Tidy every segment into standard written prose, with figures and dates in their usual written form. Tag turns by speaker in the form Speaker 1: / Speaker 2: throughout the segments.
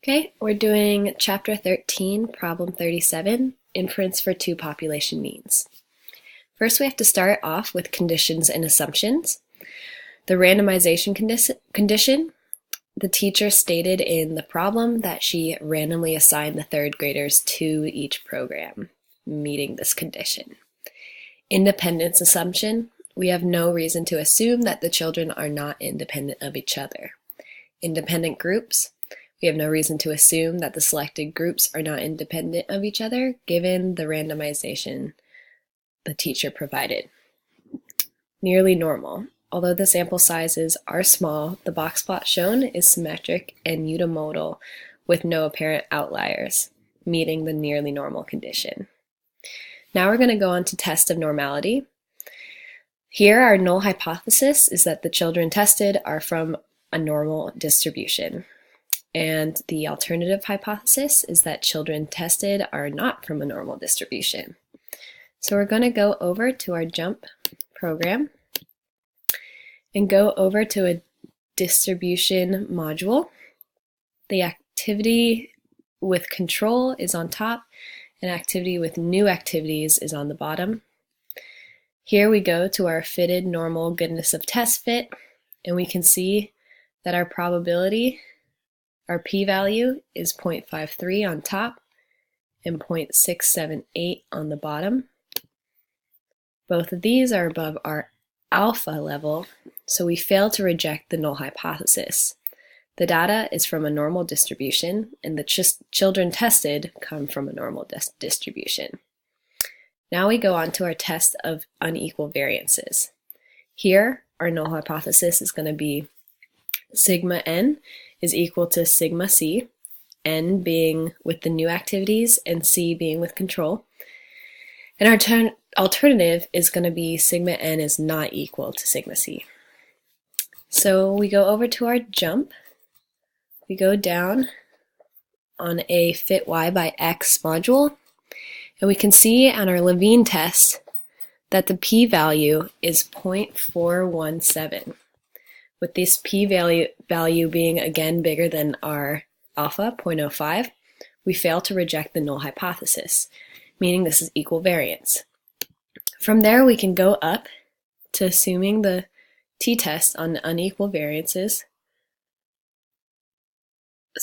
Speaker 1: Okay, we're doing Chapter 13, Problem 37, Inference for Two Population Means. First, we have to start off with conditions and assumptions. The randomization condition, the teacher stated in the problem that she randomly assigned the third graders to each program, meeting this condition. Independence assumption, we have no reason to assume that the children are not independent of each other. Independent groups, we have no reason to assume that the selected groups are not independent of each other, given the randomization the teacher provided. Nearly normal. Although the sample sizes are small, the box plot shown is symmetric and unimodal with no apparent outliers, meeting the nearly normal condition. Now we're going to go on to test of normality. Here, our null hypothesis is that the children tested are from a normal distribution. And the alternative hypothesis is that children tested are not from a normal distribution. So we're going to go over to our JUMP program and go over to a distribution module. The activity with control is on top, and activity with new activities is on the bottom. Here we go to our fitted normal goodness of test fit, and we can see that our probability, our p-value, is 0.53 on top and 0.678 on the bottom. Both of these are above our alpha level, so we fail to reject the null hypothesis. The data is from a normal distribution, and the children tested come from a normal distribution. Now we go on to our test of unequal variances. Here, our null hypothesis is going to be sigma n is equal to sigma c, n being with the new activities and c being with control. And our alternative is going to be sigma n is not equal to sigma c. So we go over to our JUMP. We go down on a fit y by x module, and we can see on our Levene test that the p-value is 0.417. With this p-value being again bigger than our alpha, 0.05, we fail to reject the null hypothesis, meaning this is equal variance. From there, we can go up to assuming the t-test on unequal variances,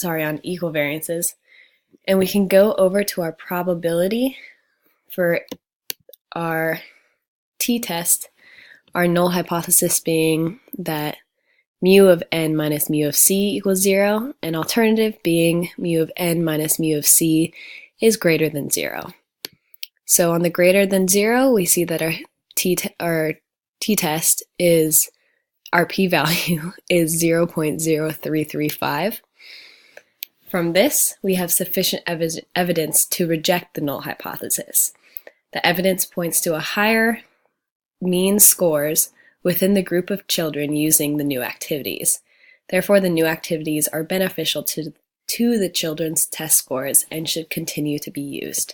Speaker 1: on equal variances, and we can go over to our probability for our t-test, our null hypothesis being that mu of n minus mu of c equals 0, and alternative being mu of n minus mu of c is greater than 0. So on the greater than 0, we see that our t-test is, our p-value is 0.0335. From this, we have sufficient evidence to reject the null hypothesis. The evidence points to a higher mean scores within the group of children using the new activities. Therefore, the new activities are beneficial to the children's test scores and should continue to be used.